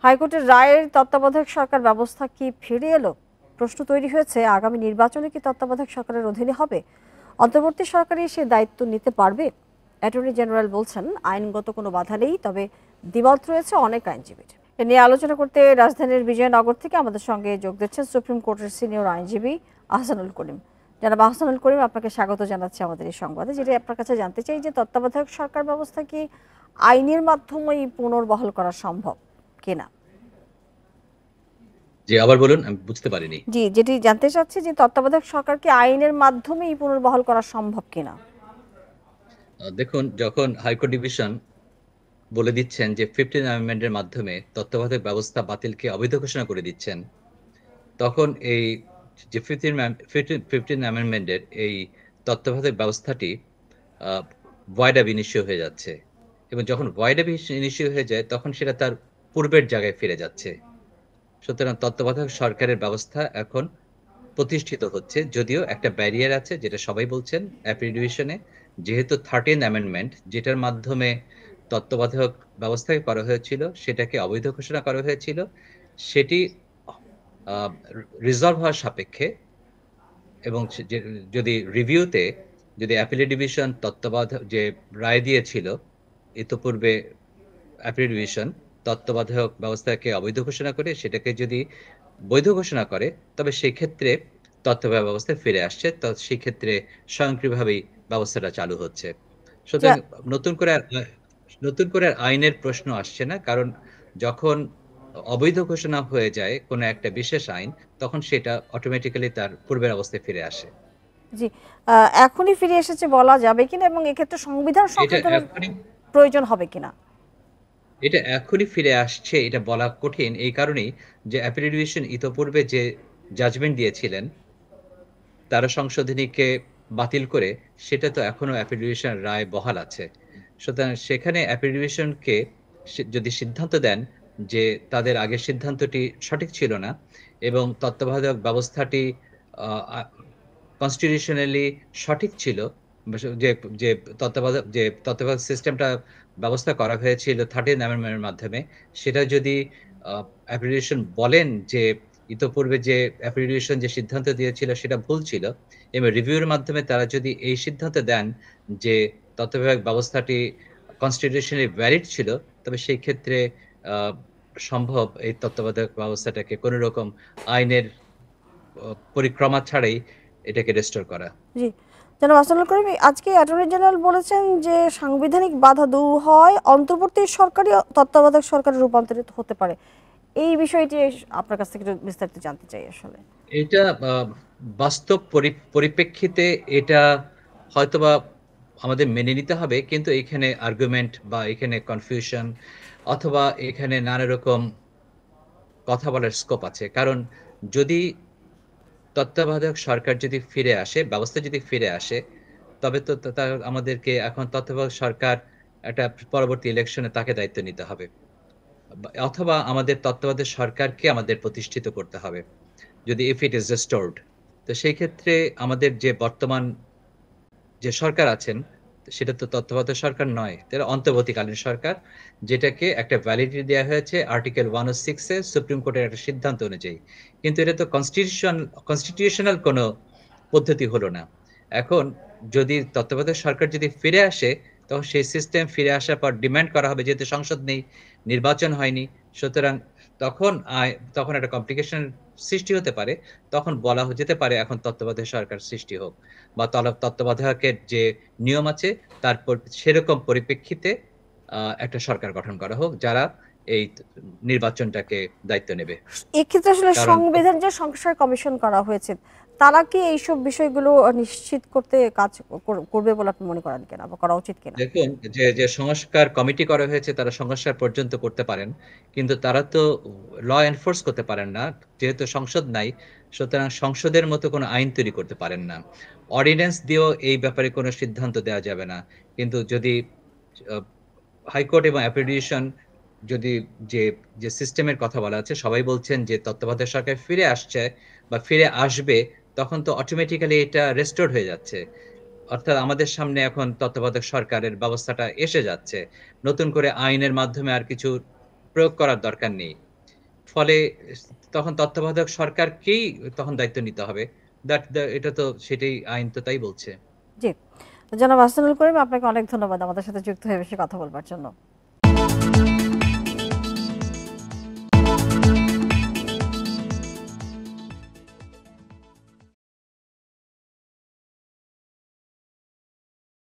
হাইকোর্টের রায়ের তত্ত্বাবধায়ক সরকার ব্যবস্থা কি ফিরে এলো? প্রশ্ন তৈরি হয়েছে, আগামী নির্বাচনে কি তত্ত্বাবধায়ক সরকারের অধীনে হবে? অন্তর্বর্তী সরকারই সে দায়িত্ব নিতে পারবে? অ্যাটর্নি জেনারেল বলছেন আইনগত কোনো বাধা নেই, তবে দ্বিমত রয়েছে অনেক আইনজীবীর। এ নিয়ে আলোচনা করতে রাজধানীর বিজয়নগর থেকে আমাদের সঙ্গে যোগ দিচ্ছেন সুপ্রিম কোর্টের সিনিয়র আইনজীবী আহসানুল করিম। জনাব আহসানুল করিম, আপনাকে স্বাগত জানাচ্ছি আমাদের এই সংবাদে। যেটা আপনার কাছে জানতে চাই যে তত্ত্বাবধায়ক সরকার ব্যবস্থা কি আইনের মাধ্যমেই পুনর্বহাল করা সম্ভব কিনা? জি, আবার বলুন, আমি বুঝতে পারিনি। জি, যেটি জানতে চাচ্ছি যে তত্ত্বাবধায়ক সরকারকে আইনের মাধ্যমেই পুনর্বহাল করা সম্ভব কিনা? দেখুন, যখন হাইকোর্ট ডিভিশন বলে দিচ্ছেন যে 15 অ্যামেন্ডমেন্টের মাধ্যমে তত্ত্বাবধায়ক ব্যবস্থা বাতিলকে অবৈধ ঘোষণা করে দিচ্ছেন, তখন এই যে 15 অ্যামেন্ডমেন্টের এই তত্ত্বাবধায়ক ব্যবস্থাটি আ ভয়েড অ্যাব ইনিশিও হয়ে যাচ্ছে। এবং যখন ভয়েড অ্যাব ইনিশিও হয়ে যায়, তখন সেটা তার পূর্বের জায়গায় ফিরে যাচ্ছে। সুতরাং তত্ত্বাবধায়ক সরকারের ব্যবস্থা এখন প্রতিষ্ঠিত হচ্ছে। যদিও একটা ব্যারিয়ার আছে, যেটা সবাই বলছেন অ্যাপিল ডিভিশনে, যেহেতু 13th অ্যামেন্ডমেন্ট যেটার মাধ্যমে তত্ত্বাবধায়ক ব্যবস্থাকে করা হয়েছিল, সেটাকে অবৈধ ঘোষণা করা হয়েছিল। সেটি আ রিজলভ হওয়ার সাপেক্ষে এবং যদি রিভিউতে যদি অ্যাপিলেট ডিভিশন যে রায় দিয়েছিল ইতপূর্বে, অ্যাপিলেট ডিভিশন তত্ত্বাবধায়ক ব্যবস্থাকে অবৈধ ঘোষণা করে সেটাকে যদি বৈধ ঘোষণা করে, তবে সেক্ষেত্রে তত্ত্বাবধায়ক ব্যবস্থা ফিরে আসছে। তো সেক্ষেত্রে স্বয়ংক্রিয়ভাবেই ব্যবস্থাটা চালু হচ্ছে। যা সুতরাং নতুন করে আর আইনের প্রশ্ন আসছে না। কারণ যখন অবৈধ ঘোষণা হয়ে যায় কোনো একটা বিশেষ আইন, তখন সেটা অটোমেটিক্যালি তার পূর্বের অবস্থায় ফিরে আসে। জি, এখনই ফিরে এসেছে বলা যাবে কিনা এবং এক্ষেত্রে সংবিধান এটা সংশোধনের এখনই প্রয়োজন হবে কিনা? এটা এখনই ফিরে আসছে এটা বলা কঠিন, এই কারণেই যে অ্যাপিলেট ডিভিশন ইতপূর্বে যে জাজমেন্ট দিয়েছিলেন, তারা সংশোধনীকে বাতিল করে সেটা তো এখনো অ্যাপিল ডিভিশনের রায় বহাল আছে। সুতরাং সেখানে অ্যাপিল ডিভিশনকে যদি সিদ্ধান্ত দেন যে তাদের আগের সিদ্ধান্তটি সঠিক ছিল না এবং তত্ত্বাবধায়ক ব্যবস্থাটি আ আ কনস্টিটিউশনালি সঠিক ছিল, যে যে তত্ত্বাবধায়ক সিস্টেমটা ব্যবস্থা করা হয়েছিল 13th অ্যামেন্ডমেন্টের মাধ্যমে, সেটা যদি অ্যাপ্লিকেশন বলেন যে ইতপূর্বে যে অ্যাপ্লিকেশন যে সিদ্ধান্ত দিয়েছিল সেটা ভুল ছিল এবং রিভিউর মাধ্যমে তারা যদি এই সিদ্ধান্ত দেন যে তত্ত্বাবধায়ক ব্যবস্থাটি কনস্টিটিউশনালি ভ্যালিড ছিল, তবে সেই ক্ষেত্রে আ সম্ভব এই তত্ত্বাবধায়ক ব্যবস্থাটাকে কোন রকম আইনের পরিক্রমা ছাড়াই এটাকে রেস্টোর করা। জি, জনাব আহসানুল করিম, আজকে অ্যাটর্নি জেনারেল বলেছেন যে সাংবিধানিক বাধা দূর হয় অন্তর্বর্তী সরকারই তত্ত্বাবধায়ক সরকারে রূপান্তরিত হতে পারে। এই বিষয়টি আপনার কাছ থেকে একটু বিস্তারিত জানতে চাই আসলে। এটা বাস্তব পরিপ্রেক্ষিতে এটা হয়তোবা আমাদের মেনে নিতে হবে। কিন্তু এখানে আর্গুমেন্ট বা এখানে কনফিউশন অথবা এখানে নানা রকম কথা বলার স্কোপ আছে। কারণ যদি তত্ত্বাবধায়ক সরকার যদি ফিরে আসে, ব্যবস্থা যদি ফিরে আসে, তবে তো আমাদেরকে এখন তত্ত্বাবধায়ক সরকার একটা পরবর্তী ইলেকশনে তাকে দায়িত্ব নিতে হবে। অথবা আমাদের তত্ত্বাবধায়ক সরকারকে আমাদের প্রতিষ্ঠিত করতে হবে। যদি if it is restored, তো সেই ক্ষেত্রে আমাদের যে বর্তমান যে সরকার আছেন, সেটা তো তত্ত্বাবধায়ক সরকার নয়। তারা অন্তর্বর্তীকালীন সরকার, যেটাকে একটা ভ্যালিডিটি দেয়া হয়েছে আর্টিকেল 106 এ সুপ্রিম কোর্টের একটা সিদ্ধান্ত অনুযায়ী। কিন্তু এটা তো কনস্টিটিউশনাল কোনো পদ্ধতি হলো না। এখন যদি তত্ত্বাবধায়ক সরকার যদি ফিরে আসে, তখন সেই সিস্টেম ফিরে আসার পর ডিমান্ড করা হবে, যেহেতু সংসদ নেই, নির্বাচন হয়নি। সুতরাং তখন তখন একটা কমপ্লিকেশন সৃষ্টি হতে পারে। তখন বলা যেতে পারে এখন তত্ত্বাবধায়ক সরকার সৃষ্টি হোক। বা তত্ত্বাবধায়কের যে নিয়ম আছে তারপর সেরকম পরিপ্রেক্ষিতে একটা সরকার গঠন করা হোক, যারা এই নির্বাচনটাকে দায়িত্ব নেবে। এক্ষেত্রে আসলে কারণ সংবিধান যে সংস্কার কমিশন করা হয়েছে, তারা কি এইসব বিষয়গুলো নিশ্চিত করতে কাজ করবে বলে আপনি মনে করেন কিনা বা করা উচিত কিনা? দেখুন, যে সংস্কার কমিটি করা হয়েছে তারা সংস্কার পর্যন্ত করতে পারেন। কিন্তু তারা তো ল এনফোর্স করতে পারেন না। যেহেতু সংসদ নাই, সুতরাং সংসদের মতো কোনো আইন তৈরি করতে পারেন না। অর্ডিন্যান্স দিয়েও এই ব্যাপারে কোনো সিদ্ধান্ত দেওয়া যাবে না। কিন্তু যদি আ হাইকোর্ট এবং অ্যাপিলিয়েশন যদি যে, যে সিস্টেমের কথা বলা আছে, সবাই বলছেন যে তত্ত্বাবধায়ক সরকার ফিরে আসছে বা ফিরে আসবে, তখন তো অটোমেটিক্যালি এটা রেস্টোরড হয়ে যাচ্ছে। অর্থাৎ আমাদের সামনে এখন তত্ত্বাবধায়ক সরকারের ব্যবস্থাটা এসে যাচ্ছে। নতুন করে আইনের মাধ্যমে আর কিছু প্রয়োগ করার দরকার নেই। ফলে তখন তত্ত্বাবধায়ক সরকারকেই তখন দায়িত্ব নিতে হবে। এটা তো সেটাই, আইন তো তাই বলছে। জি, জনাব আহসানুল করিম, আপনাকে অনেক ধন্যবাদ আমাদের সাথে যুক্ত হয়ে বেশি কথা বলবার জন্য।